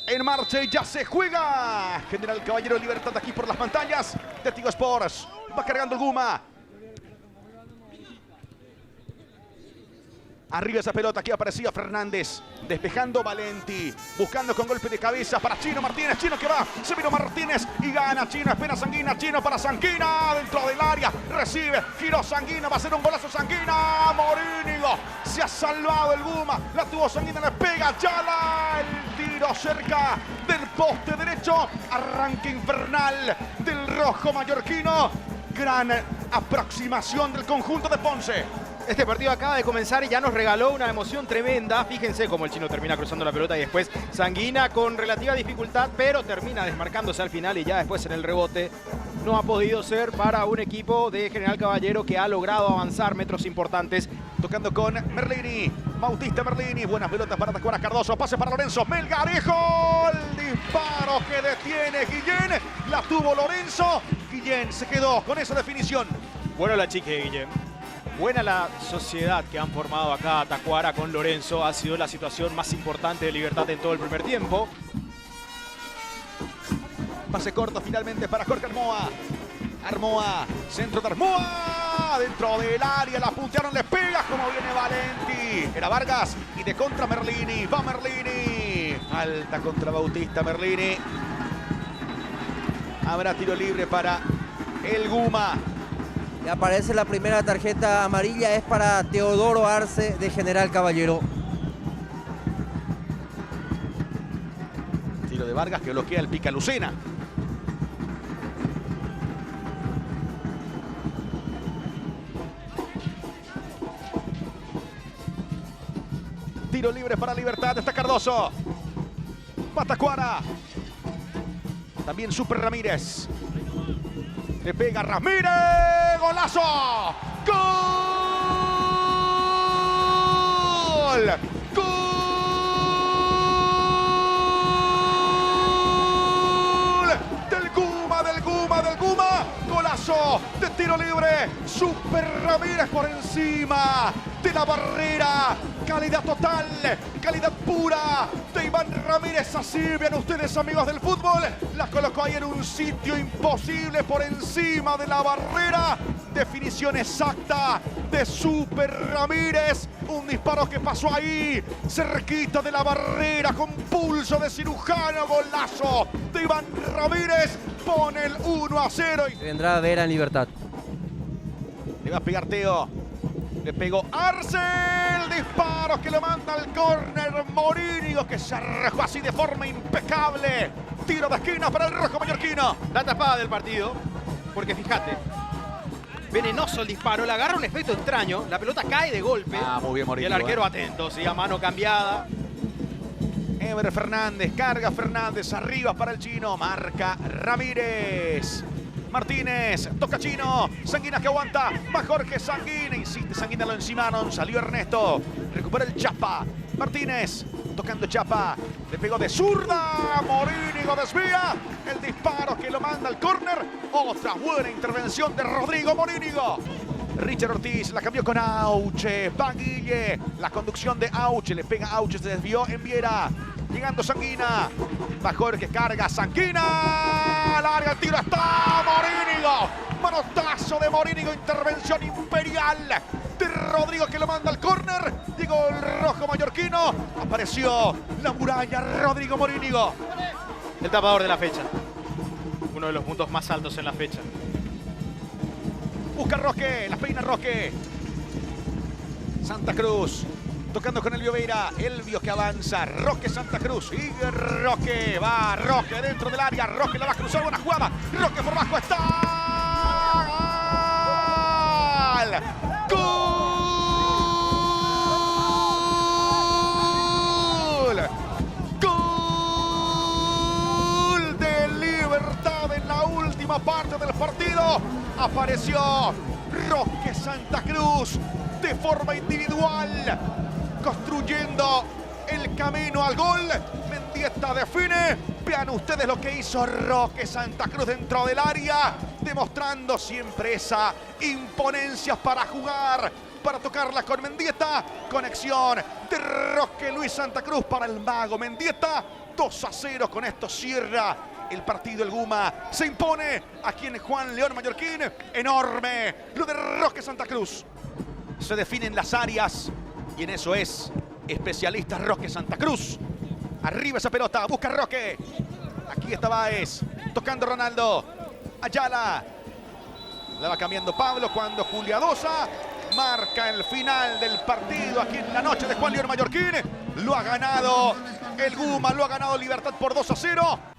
En marcha y ya se juega. General Caballero Libertad aquí por las pantallas de Tigo Sports. Va cargando el Guma. Arriba esa pelota, aquí aparecía Fernández. Despejando Valenti. Buscando con golpe de cabeza para Chino Martínez. Chino que va. Se vino Martínez y gana Chino. Espera Sanguina. Chino para Sanguina. Dentro del área. Recibe. Giró Sanguina. Va a ser un golazo Sanguina. Morínigo. Se ha salvado el Guma. La tuvo Sanguina. Le pega Yala. El tiro cerca del poste derecho. Arranque infernal del rojo mallorquino. Gran aproximación del conjunto de Ponce. Este partido acaba de comenzar y ya nos regaló una emoción tremenda. Fíjense cómo el chino termina cruzando la pelota y después Sanguina con relativa dificultad, pero termina desmarcándose al final y ya después en el rebote no ha podido ser para un equipo de General Caballero que ha logrado avanzar metros importantes. Tocando con Merlini, Bautista Merlini, buenas pelotas para atacar a Cardoso, pase para Lorenzo, Melgarejo, el disparo que detiene Guillén, la tuvo Lorenzo, Guillén se quedó con esa definición. Bueno la chique Guillén. Buena la sociedad que han formado acá Tacuara con Lorenzo. Ha sido la situación más importante de Libertad en todo el primer tiempo. Pase corto finalmente para Jorge Armoa. Armoa, centro de Armoa. Dentro del área, la puntearon, le pega como viene Valenti. Era Vargas y de contra Merlini. Va Merlini. Alta contra Bautista Merlini. Habrá tiro libre para el Guma. Y aparece la primera tarjeta amarilla, es para Teodoro Arce de General Caballero. Tiro de Vargas que bloquea el Picalucena. Tiro libre para Libertad, está Cardoso. Patacuara. También Super Ramírez. Le pega Ramírez. ¡Golazo! ¡Gol! ¡Gol! Del Guma, del Guma, del Guma. Golazo de tiro libre. Super Ramírez por encima de la barrera. Calidad total, calidad pura de Iván Ramírez. Así ven ustedes, amigos del fútbol. La colocó ahí en un sitio imposible por encima de la barrera. Definición exacta de Super Ramírez. Un disparo que pasó ahí, cerquita de la barrera, con pulso de cirujano. Golazo de Iván Ramírez. Pone el 1-0. Vendrá a ver a Libertad. Le va a pegar Teo. Le pegó Arce, el disparo que lo manda al córner Morínigo, que se arrojó así de forma impecable. Tiro de esquina para el rojo mallorquino. La tapada del partido, porque fíjate, venenoso el disparo, le agarra un efecto extraño, la pelota cae de golpe. Muy bien Morínigo. Y el arquero atento, sí, a mano cambiada. Ever Fernández, carga Fernández, arriba para el chino, marca Ramírez. Martínez, toca Chino, Sanguina que aguanta, va Jorge Sanguina, insiste Sanguina, lo encimaron, salió Ernesto, recupera el Chapa, Martínez, tocando Chapa, le pegó de zurda, Morínigo desvía, el disparo que lo manda al córner, otra buena intervención de Rodrigo Morínigo. Richard Ortiz la cambió con Auche, Baguille, la conducción de Auche, le pega Auche, se desvió en Viera. Llegando Sanguina, va Jorge, carga Sanguina, larga el tiro, está Morínigo, manotazo de Morínigo, intervención imperial de Rodrigo que lo manda al córner, llegó el rojo mallorquino, apareció la muralla, Rodrigo Morínigo. El tapador de la fecha, uno de los puntos más altos en la fecha. Busca Roque, la peina Roque. Santa Cruz, tocando con Elvio Veira. Elvio que avanza. Roque Santa Cruz. Sigue Roque. Va Roque dentro del área. Roque la va a cruzar. Buena jugada. Roque por abajo está. ¡Gol! ¡Gol de Libertad en la última parte del partido! Apareció Roque Santa Cruz de forma individual, construyendo el camino al gol. Mendieta define. Vean ustedes lo que hizo Roque Santa Cruz dentro del área, demostrando siempre esa imponencia para jugar para tocarla con Mendieta. Conexión de Roque Luis Santa Cruz para el mago Mendieta. 2-0, con esto cierra el partido. El Guma se impone aquí en Juan León Mallorquín. Enorme lo de Roque Santa Cruz. Se definen las áreas y en eso es especialista Roque Santa Cruz. Arriba esa pelota, busca Roque. Aquí está Báez, tocando Ronaldo. Ayala. La va cambiando Pablo cuando Juliadosa marca el final del partido aquí en la noche de Juan León Mallorquín. Lo ha ganado el Guma, lo ha ganado Libertad por 2-0.